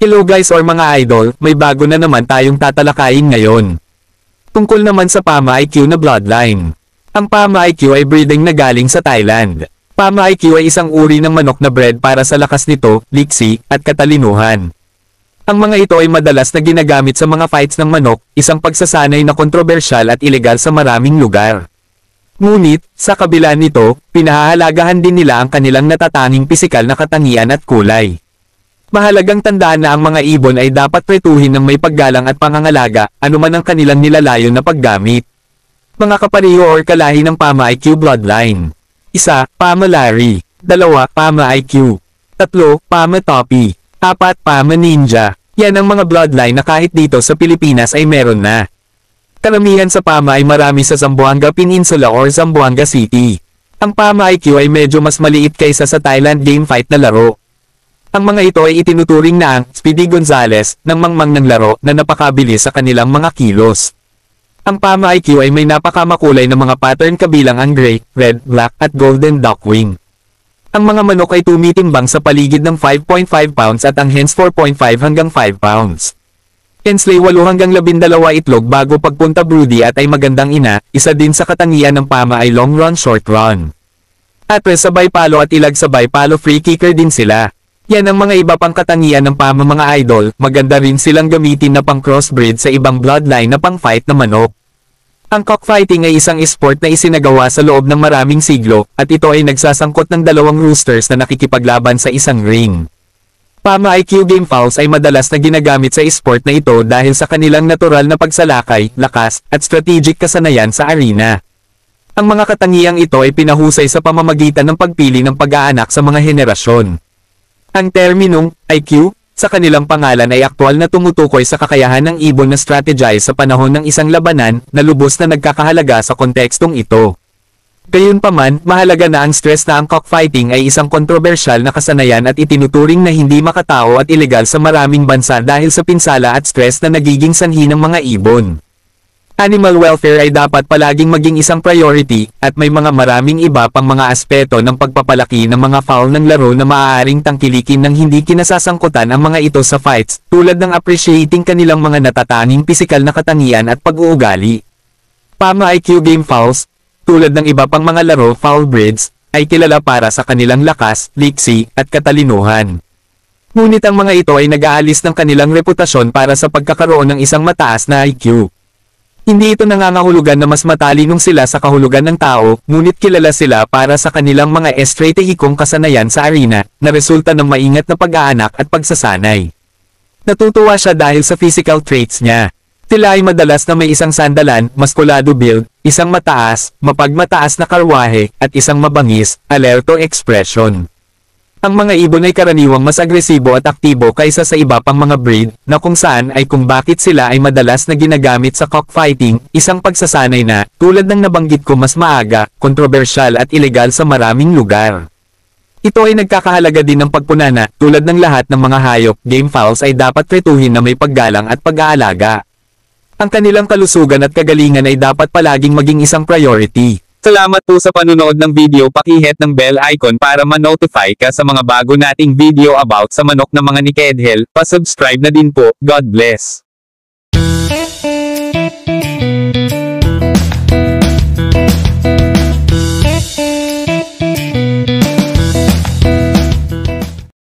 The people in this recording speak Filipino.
Hello guys or mga idol, may bago na naman tayong tatalakayin ngayon. Tungkol naman sa Pama IQ na bloodline. Ang Pama IQ ay breeding na galing sa Thailand. Pama IQ ay isang uri ng manok na bred para sa lakas nito, liksi, at katalinuhan. Ang mga ito ay madalas na ginagamit sa mga fights ng manok, isang pagsasanay na kontrobersyal at ilegal sa maraming lugar. Ngunit, sa kabila nito, pinahahalagahan din nila ang kanilang natatanging pisikal na katangian at kulay. Mahalagang tandaan na ang mga ibon ay dapat pretuhin ng may paggalang at pangangalaga, anuman ang kanilang nilalayon na paggamit. Mga kapareho or kalahi ng Pama IQ bloodline. 1. Pama Larry. 2. Pama IQ. 3. Pama Toppy. 4. Pama Ninja. Yan ang mga bloodline na kahit dito sa Pilipinas ay meron na. Karamihan sa Pama ay marami sa Zamboanga Peninsula or Zamboanga City. Ang Pama IQ ay medyo mas maliit kaysa sa Thailand game fight na laro. Ang mga ito ay itinuturing na ang Speedy Gonzales ng mangmang ng laro na napakabilis sa kanilang mga kilos. Ang Pama IQ ay may napakamakulay na mga pattern kabilang ang gray, red, black at golden duckwing. Ang mga manok ay tumitimbang sa paligid ng 5.5 pounds at ang hens 4.5 hanggang 5 pounds. Hens lay 8 hanggang 12 itlog bago pagpunta broody at ay magandang ina, isa din sa katangian ng Pama ay long run short run. At sabay palo at ilag sabay palo free kicker din sila. Yan ang mga iba pang katangian ng Pama mga idol, maganda rin silang gamitin na pang crossbreed sa ibang bloodline na pang fight na manok. Ang cockfighting ay isang esport na isinagawa sa loob ng maraming siglo, at ito ay nagsasangkot ng dalawang roosters na nakikipaglaban sa isang ring. Pama IQ game fowls ay madalas na ginagamit sa esport na ito dahil sa kanilang natural na pagsalakay, lakas, at strategic kasanayan sa arena. Ang mga katangiang ito ay pinahusay sa pamamagitan ng pagpili ng pag-aanak sa mga henerasyon. Ang terminong IQ sa kanilang pangalan ay aktwal na tumutukoy sa kakayahan ng ibon na strategize sa panahon ng isang labanan na lubos na nagkakahalaga sa kontekstong ito. Gayunpaman, mahalaga na ang stress na ang cockfighting ay isang kontrobersyal na kasanayan at itinuturing na hindi makatao at ilegal sa maraming bansa dahil sa pinsala at stress na nagiging sanhi ng mga ibon. Animal welfare ay dapat palaging maging isang priority, at may maraming iba pang mga aspeto ng pagpapalaki ng mga fowl ng laro na maaaring tangkilikin ng hindi kinasasangkutan ang mga ito sa fights, tulad ng appreciating kanilang mga natatanging pisikal na katangian at pag-uugali. Pama IQ game fowls, tulad ng iba pang mga laro fowl breeds, ay kilala para sa kanilang lakas, liksi, at katalinuhan. Ngunit ang mga ito ay nag-aalis ng kanilang reputasyon para sa pagkakaroon ng isang mataas na IQ. Hindi ito nangangahulugan na mas matalinong sila sa kahulugan ng tao, ngunit kilala sila para sa kanilang mga estratehikong kasanayan sa arena, na resulta ng maingat na pag-aanak at pagsasanay. Natutuwa siya dahil sa physical traits niya. Sila ay madalas na may isang sandalan, maskulado build, isang mataas, mapagmataas na karwahe, at isang mabangis, alerto expression. Ang mga ibon ay karaniwang mas agresibo at aktibo kaysa sa iba pang mga breed, na kung saan ay kung bakit sila ay madalas na ginagamit sa cockfighting, isang pagsasanay na, tulad ng nabanggit ko mas maaga, kontrobersyal at ilegal sa maraming lugar. Ito ay nagkakahalaga din ng pagpunana, tulad ng lahat ng mga hayop, game fowls ay dapat tretuhin na may paggalang at pag-aalaga. Ang kanilang kalusugan at kagalingan ay dapat palaging maging isang priority. Salamat po sa panunood ng video, paki-hit ng bell icon para ma-notify ka sa mga bago nating video about sa manok na mga Nikedhel, pa-subscribe na din po, God bless.